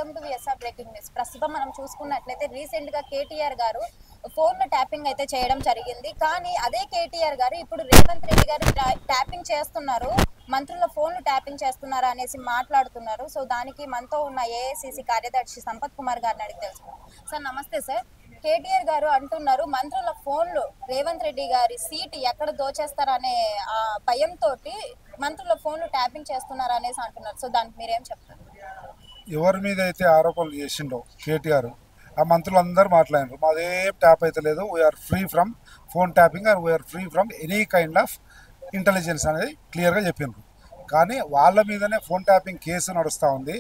Welcome to VSR breaking news. ప్రస్తుతం మనం చూసుకున్నట్లయితే రీసెంట్ గా కేటీఆర్ గారు ఫోన్ ట్యాపింగ్ అయితే చేయడం జరిగింది. కానీ అదే కేటీఆర్ గారు ఇప్పుడు రేవంత్ రెడ్డి గారు ట్యాపింగ్ చేస్తున్నారు, మంత్రుల ఫోన్లు ట్యాపింగ్ చేస్తున్నారు అనేసి మాట్లాడుతున్నారు. సో దానికి మనతో ఉన్న ఏఐసిసి కార్యదర్శి సంపత్ కుమార్ గారిని అడిగి తెలుసుకున్నాం. సార్ నమస్తే సార్. కేటీఆర్ గారు అంటున్నారు మంత్రుల ఫోన్లు రేవంత్ రెడ్డి గారి సీట్ ఎక్కడ దోచేస్తారనే భయంతో మంత్రుల ఫోన్లు ట్యాపింగ్ చేస్తున్నారు అనేసి అంటున్నారు. సో దానికి మీరేం చెప్తారు? ఎవరి మీద అయితే ఆరోపణలు చేసిండో కేటీఆర్, ఆ మంత్రులందరూ మాట్లాడినారు మాదేం ట్యాప్ అయితే లేదు, we are free from phone tapping and we are free from any kind of intelligence అనేది క్లియర్గా చెప్పిండ్రు. కానీ వాళ్ళ మీదనే ఫోన్ ట్యాపింగ్ కేసు నడుస్తూ ఉంది.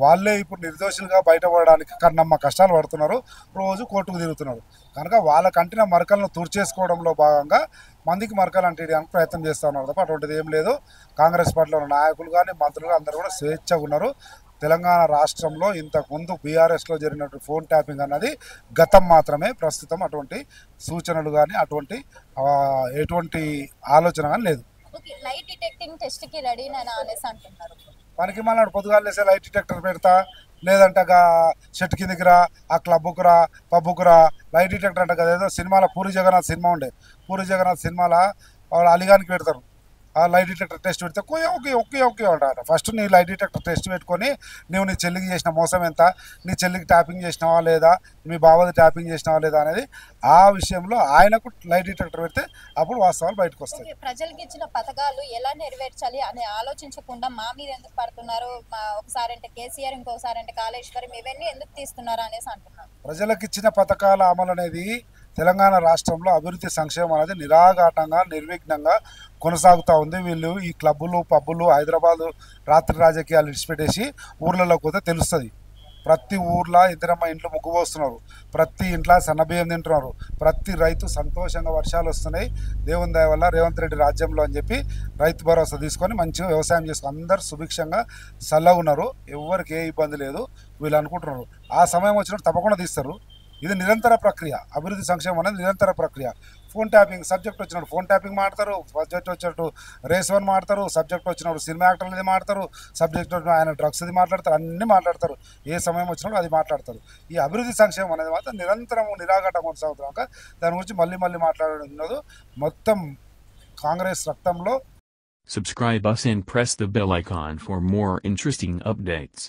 వాళ్ళే ఇప్పుడు నిర్దోషులుగా బయటపడడానికి కన్నమ్మ కష్టాలు పడుతున్నారు, రోజు కోర్టుకు తిరుగుతున్నారు. కనుక వాళ్ళ కంటిన మరకలను తుడిచేసుకోవడంలో భాగంగా మందికి మరకలు అంటేయడానికి ప్రయత్నం చేస్తూ ఉన్నారు తప్ప అటువంటిది ఏం లేదు. కాంగ్రెస్ పార్టీలో ఉన్న నాయకులు కానీ మంత్రులు అందరూ కూడా స్వేచ్ఛగా ఉన్నారు. తెలంగాణ రాష్ట్రంలో ఇంతకుముందు బీఆర్ఎస్లో జరిగినటువంటి ఫోన్ ట్యాపింగ్ అన్నది గతం మాత్రమే. ప్రస్తుతం అటువంటి సూచనలు కానీ అటువంటి ఎటువంటి ఆలోచన కానీ లేదు. లైట్ డిటెక్టింగ్ టెస్ట్ కి రెడీ అనేసి అంటున్నారు. మనకి మళ్ళీ పొద్దుగాలు వేసే లైట్ డిటెక్టర్ పెడతా, లేదంటే చెట్టు కిందికి రా, ఆ క్లబ్కు రా, పబ్బుకు రా, లైట్ డిటెక్టర్ అంటే కదా. ఏదో సినిమాలో పూరి జగన్నాథ్ సినిమా ఉండే, పూరి జగన్నాథ్ సినిమాలో వాళ్ళు అలిగానికి పెడతారు. ఆ లైట్ డిటెక్టర్ టెస్ట్ పెడితే ఓకే ఓకే ఓకే అంటారు. ఫస్ట్ నీ లైట్ డిటెక్టర్ టెస్ట్ పెట్టుకొని నువ్వు నీ చెల్లికి చేసిన మోసం ఎంత, నీ చెల్లికి ట్యాపింగ్ చేసినావా లేదా, మీ బావది ట్యాపింగ్ చేసినావా లేదా అనేది ఆ విషయంలో ఆయనకు లైట్ డిటెక్టర్ పెడితే అప్పుడు వాస్తవాలు బయటకు వస్తాయి. ప్రజలకు ఇచ్చిన పథకాలు ఎలా నెరవేర్చాలి అని ఆలోచించకుండా మా మీద ఎందుకు పడుతున్నారు, ఒకసారి అంటే కేసీఆర్, ఇంకోసారి అంటే కాళేశ్వరం, ఇవన్నీ ఎందుకు తీస్తున్నారు అనేసి అంటున్నారు. ప్రజలకు ఇచ్చిన పథకాల అమలు అనేది తెలంగాణ రాష్ట్రంలో అభివృద్ధి సంక్షేమం అనేది నిరాఘాటంగా నిర్విఘ్నంగా కొనసాగుతూ ఉంది. వీళ్ళు ఈ క్లబ్బులు పబ్బులు హైదరాబాదు రాత్రి రాజకీయాలు విడిచిపెట్టేసి ఊర్లలోకి పోతే తెలుస్తుంది. ప్రతి ఊర్లో ఇద్దరమ్మ ఇంట్లో ముగ్గు పోస్తున్నారు, ప్రతి ఇంట్లో సన్నబియ్యం తింటున్నారు, ప్రతి రైతు సంతోషంగా వర్షాలు వస్తున్నాయి దేవుని దయ వల్ల రేవంత్ రెడ్డి రాజ్యంలో అని చెప్పి రైతు భరోసా తీసుకొని మంచిగా వ్యవసాయం చేసుకుని అందరు సుభిక్షంగా చల్లగా ఉన్నారు. ఎవరికి ఏ ఇబ్బంది లేదు. వీళ్ళు అనుకుంటున్నారు ఆ సమయం వచ్చినప్పుడు తప్పకుండా తీస్తారు. ఇది నిరంతర ప్రక్రియ. అభివృద్ధి సంక్షేమం అనేది నిరంతర ప్రక్రియ. ఫోన్ ట్యాపింగ్ సబ్జెక్ట్ వచ్చినప్పుడు ఫోన్ ట్యాపింగ్ మాడతారు, సబ్జెక్ట్ వచ్చినట్టు రేస్ వన్ మాడతారు, సబ్జెక్ట్ వచ్చినప్పుడు సినిమా యాక్టర్లది మాడతారు, సబ్జెక్ట్ ఆయన డ్రగ్స్ది మాట్లాడతారు, అన్నీ మాట్లాడతారు. ఏ సమయం వచ్చినప్పుడు అది మాట్లాడతారు. ఈ అభివృద్ధి సంక్షేమం అనేది మాత్రం నిరంతరం నిరాఘాటం కొనసాగుతున్నాక దాని గురించి మళ్ళీ మాట్లాడడం ఉన్నది. మొత్తం కాంగ్రెస్ రక్తంలో. Subscribe us and press the bell icon for more interesting updates.